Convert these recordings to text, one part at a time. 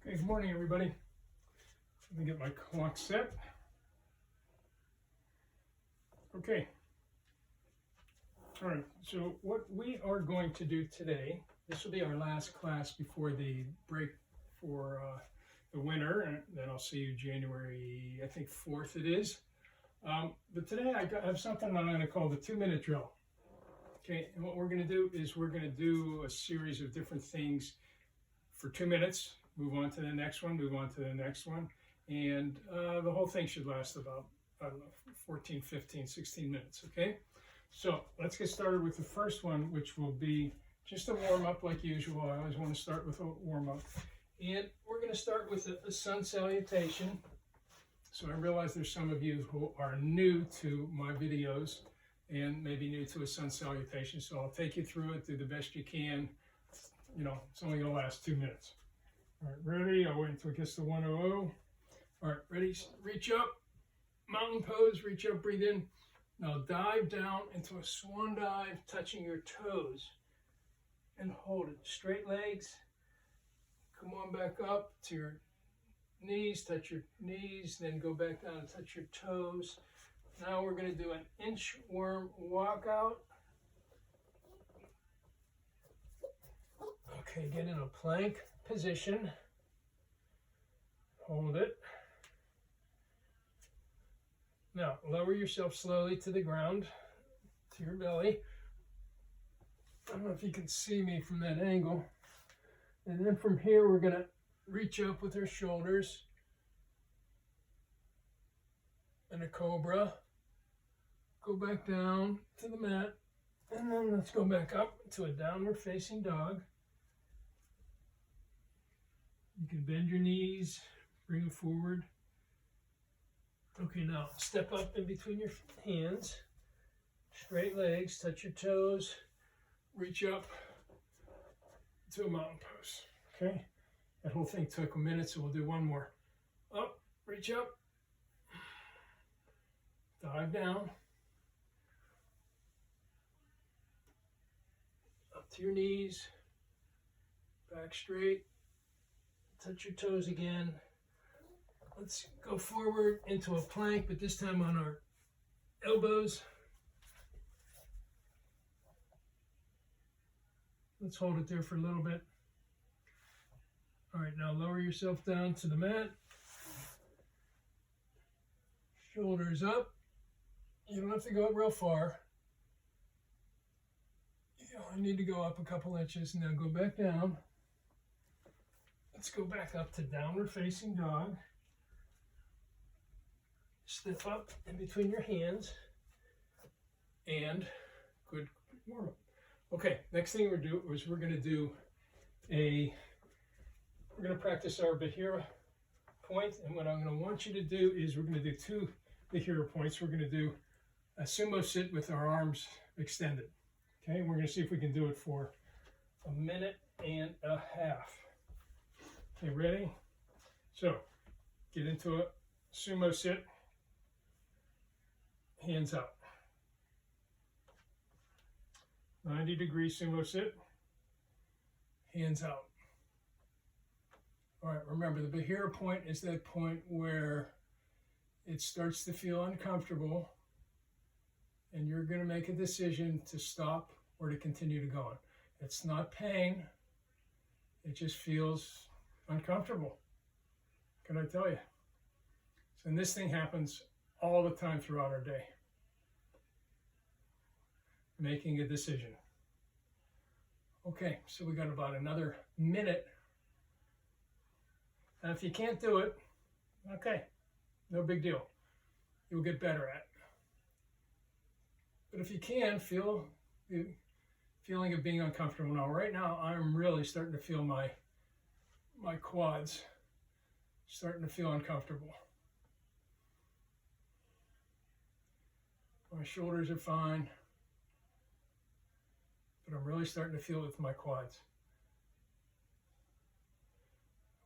Hey, good morning, everybody. Let me get my clock set. Okay. All right, so what we are going to do today, this will be our last class before the break for the winter, and then I'll see you January, I think 4th it is. But today I have something I'm going to call the 2-minute drill. Okay, and what we're going to do is we're going to do a series of different things for 2 minutes, move on to the next one, move on to the next one, and the whole thing should last about, I don't know, 14, 15, 16 minutes, okay? So let's get started with the first one, which will be just a warm-up like usual. I always want to start with a warm-up. And we're going to start with a sun salutation. So I realize there's some of you who are new to my videos and maybe new to a sun salutation. So I'll take you through it, do the best you can. You know, it's only going to last 2 minutes. All right, ready? I'll wait until it gets to 100. All right, ready? Reach up, mountain pose, reach up, breathe in. Now dive down into a swan dive, touching your toes, and hold it. Straight legs. Come on back up to your knees, touch your knees, then go back down and touch your toes. Now we're going to do an inchworm walkout. Okay, get in a plank position. Hold it. Now, lower yourself slowly to the ground, to your belly. I don't know if you can see me from that angle. And then from here, we're going to reach up with our shoulders. And a cobra. Go back down to the mat. And then let's go back up to a downward facing dog. You can bend your knees, bring them forward. Okay, now step up in between your hands, straight legs, touch your toes, reach up to a mountain pose. Okay, that whole thing took a minute, so we'll do one more. Up, reach up, dive down, up to your knees, back straight, touch your toes again. Let's go forward into a plank, but this time on our elbows. Let's hold it there for a little bit. All right, now lower yourself down to the mat. Shoulders up. You don't have to go up real far. You only need to go up a couple inches. Now go back down. Let's go back up to downward facing dog. Step up in between your hands, and good warm up. Okay, next thing we're going to practice our Bahira point, and what I'm going to want you to do is we're going to do 2 Bahira points. We're going to do a sumo sit with our arms extended. Okay, we're going to see if we can do it for 1.5 minutes. Okay, ready? So, get into a sumo sit. Hands out. 90-degree sumo sit. Hands out. All right, remember the Bahira point is that point where it starts to feel uncomfortable and you're going to make a decision to stop or to continue to go on. It's not pain. It just feels uncomfortable. Can I tell you? So, and this thing happens all the time throughout our day. Making a decision. Okay, so we got about another minute. Now, if you can't do it, okay, no big deal. You'll get better at it. But if you can, feel the feeling of being uncomfortable. Now, right now, I'm really starting to feel my quads starting to feel uncomfortable. My shoulders are fine, but I'm really starting to feel it with my quads.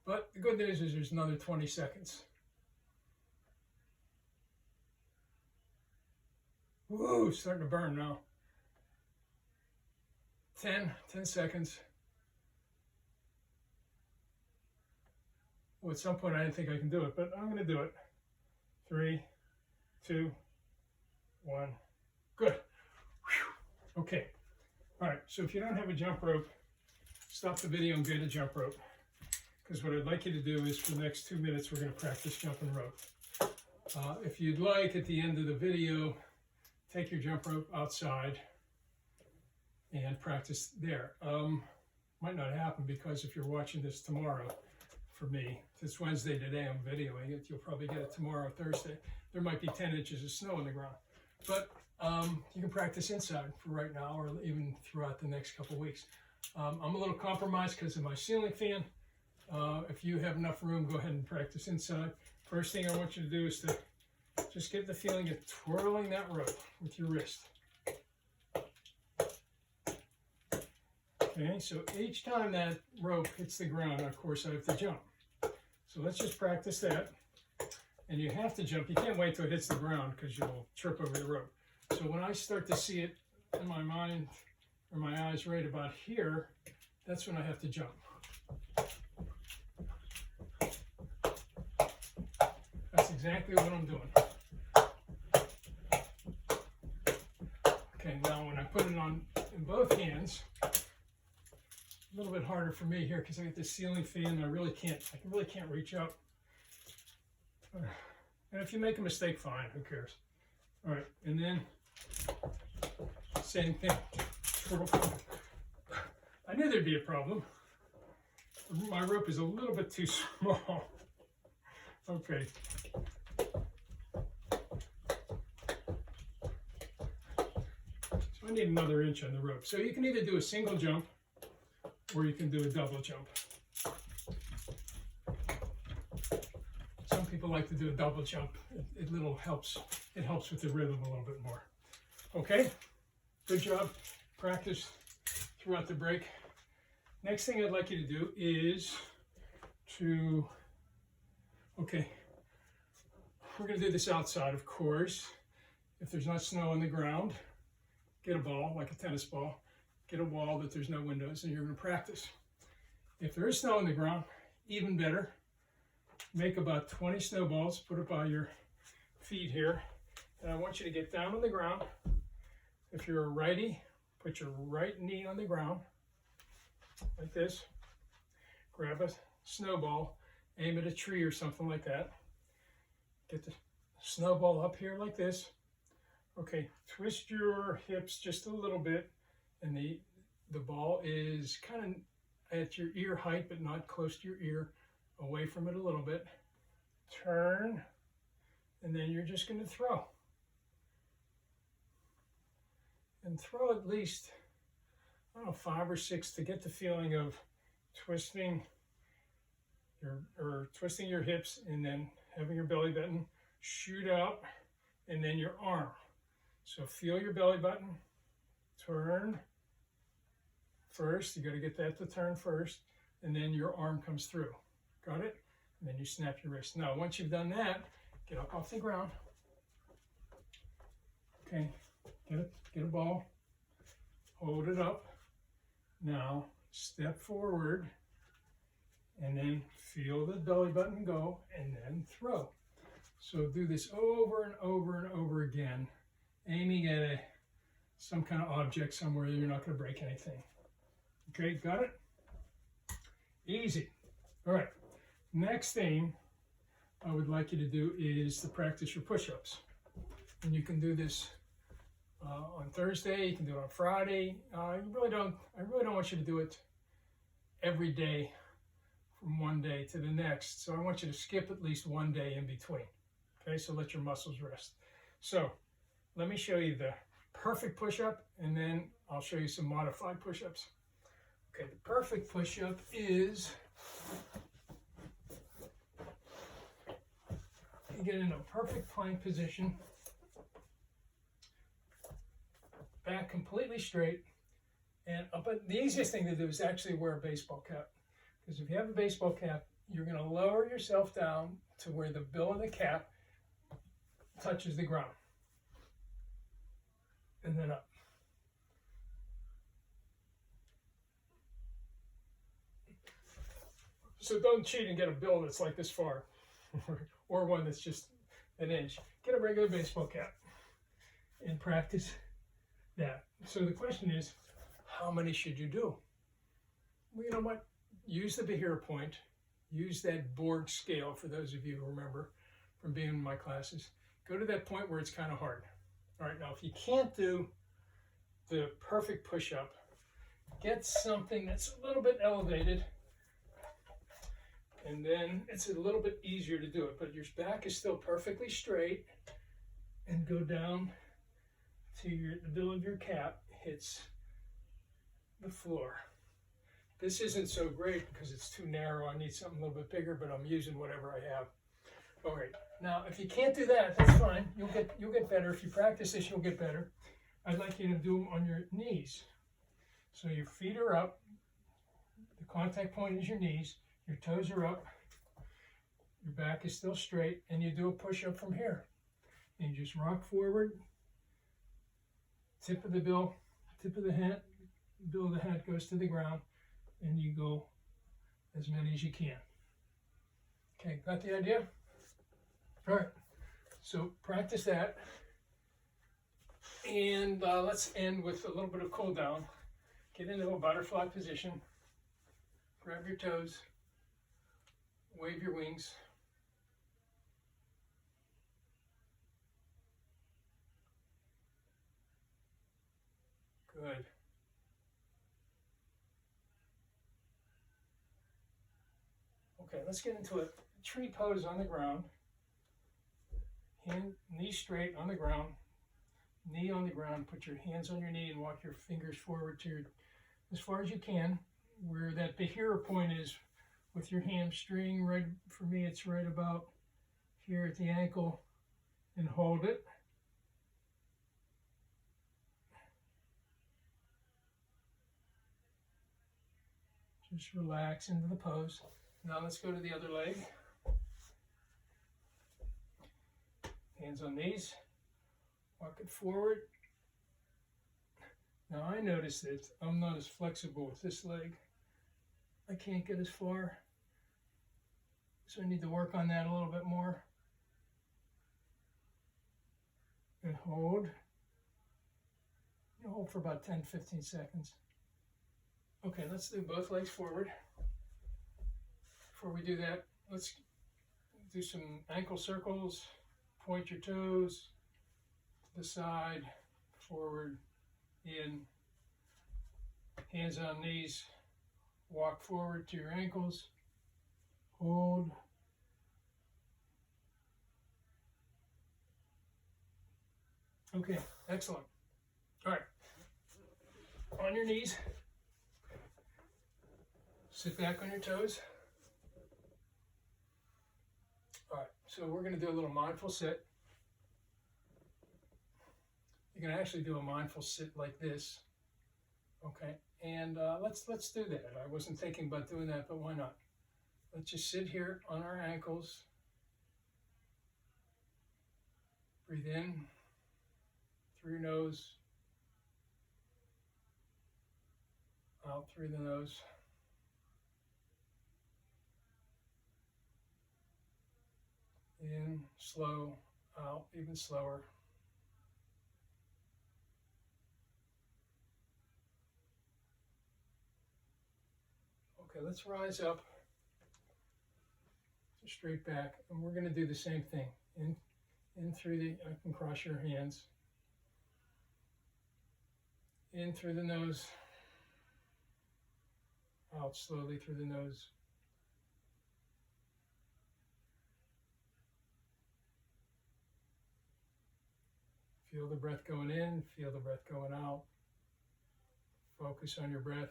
But the good news is there's another 20 seconds. Woo, starting to burn now. 10 seconds. Well, at some point I didn't think I can do it, but I'm going to do it. 3, 2, 1. Good. Whew. Okay. All right. So if you don't have a jump rope, stop the video and get a jump rope. Because what I'd like you to do is for the next 2 minutes, we're going to practice jumping rope. If you'd like, at the end of the video, take your jump rope outside and practice there. Might not happen because if you're watching this tomorrow, for me, it's Wednesday today, I'm videoing it, you'll probably get it tomorrow, Thursday. There might be 10 inches of snow on the ground. But you can practice inside for right now or even throughout the next couple of weeks. I'm a little compromised because of my ceiling fan. If you have enough room, go ahead and practice inside. First thing I want you to do is to just get the feeling of twirling that rope with your wrist. Okay, so each time that rope hits the ground, of course, I have to jump. So let's just practice that. And you have to jump. You can't wait till it hits the ground because you'll trip over the rope. So when I start to see it in my mind or my eyes right about here, that's when I have to jump. That's exactly what I'm doing. Okay, now when I put it on in both hands, a little bit harder for me here because I got this ceiling fan and I really can't reach up. And if you make a mistake, fine, who cares? All right, and then same thing. I knew there'd be a problem. My rope is a little bit too small. Okay. So I need another inch on the rope. So you can either do a single jump or you can do a double jump. Some people like to do a double jump. It helps with the rhythm a little bit more. Okay, good job. Practice throughout the break. Next thing I'd like you to do is okay, we're going to do this outside, of course. If there's not snow on the ground, get a ball, like a tennis ball. Get a wall that there's no windows, and you're going to practice. If there is snow on the ground, even better. Make about 20 snowballs, put it by your feet here. And I want you to get down on the ground. If you're a righty, put your right knee on the ground, like this. Grab a snowball, aim at a tree or something like that. Get the snowball up here like this. Okay, twist your hips just a little bit, and the ball is kind of at your ear height, but not close to your ear. Away from it a little bit. Turn, and then you're just going to throw. And throw at least, I don't know, 5 or 6 to get the feeling of twisting your hips and then having your belly button shoot out and then your arm. So feel your belly button, turn first, you got to get that to turn first, and then your arm comes through. Got it? And then you snap your wrist. Now, once you've done that, get up off the ground. Okay, get a ball, hold it up. Now, step forward, and then feel the belly button go, and then throw. So do this over and over and over again, aiming at some kind of object somewhere that you're not going to break anything. Okay, got it? Easy. All right. Next thing I would like you to do is to practice your push-ups. And you can do this on Thursday, you can do it on Friday. I really don't want you to do it every day from one day to the next. So I want you to skip at least one day in between. Okay, so let your muscles rest. So let me show you the perfect push-up, and then I'll show you some modified push-ups. Okay, the perfect push-up is you get in a perfect plank position, back completely straight, and up. The easiest thing to do is actually wear a baseball cap, because if you have a baseball cap, you're going to lower yourself down to where the bill of the cap touches the ground, and then up. So don't cheat and get a bill that's like this far, or one that's just an inch. Get a regular baseball cap and practice that. So the question is, how many should you do? Well, you know what? Use the Behira point. Use that Borg scale, for those of you who remember from being in my classes. Go to that point where it's kind of hard. All right, now if you can't do the perfect push-up, get something that's a little bit elevated, and then it's a little bit easier to do it, but your back is still perfectly straight, and go down to the bill of your cap hits the floor. This isn't so great because it's too narrow. I need something a little bit bigger, but I'm using whatever I have. All right, now if you can't do that, that's fine. You'll get better. If you practice this, you'll get better. I'd like you to do them on your knees. So your feet are up, the contact point is your knees, your toes are up, your back is still straight, and you do a push-up from here. And you just rock forward, tip of the bill, tip of the hat, bill of the hat goes to the ground, and you go as many as you can. Okay, got the idea? All right, so practice that. And let's end with a little bit of cool down. Get into a butterfly position. Grab your toes. Wave your wings. Good. Okay, let's get into a tree pose on the ground. Knee straight on the ground. Knee on the ground. Put your hands on your knee and walk your fingers forward to as far as you can, where that Behira point is with your hamstring. Right, for me, it's right about here at the ankle, and hold it. Just relax into the pose. Now let's go to the other leg. Hands on knees. Walk it forward. Now I notice that I'm not as flexible with this leg. I can't get as far. So I need to work on that a little bit more. And hold. You hold for about 10-15 seconds. Okay, let's do both legs forward. Before we do that, let's do some ankle circles. Point your toes to the side, forward, in, hands on knees, walk forward to your ankles, hold, okay, excellent. All right, on your knees, sit back on your toes. All right, so we're going to do a little mindful sit. You can actually do a mindful sit like this, okay? And let's do that. I wasn't thinking about doing that, but why not? Let's just sit here on our ankles. Breathe in through your nose, out through the nose. In, slow, out, even slower. Okay, let's rise up to straight back, and we're going to do the same thing. In through the, I can cross your hands. In through the nose, out slowly through the nose. Feel the breath going in, feel the breath going out. Focus on your breath.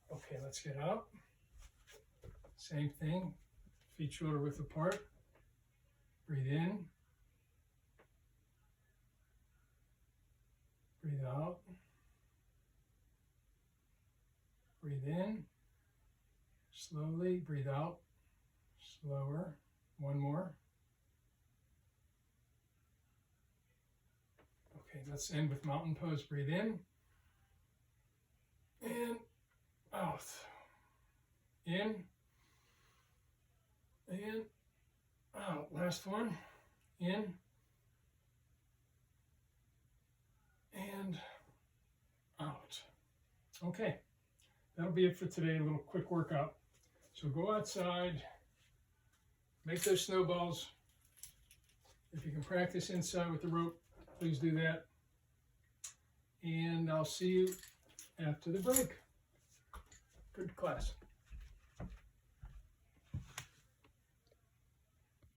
Okay, let's get up. Same thing, feet shoulder width apart. Breathe in. Breathe out. Breathe in. Slowly, breathe out. Slower. One more. Okay, let's end with mountain pose. Breathe in and out. In and out. Last one. In and out. Okay, that'll be it for today. A little quick workout. So go outside, make those snowballs. If you can practice inside with the rope, please do that. And I'll see you after the break. Good class.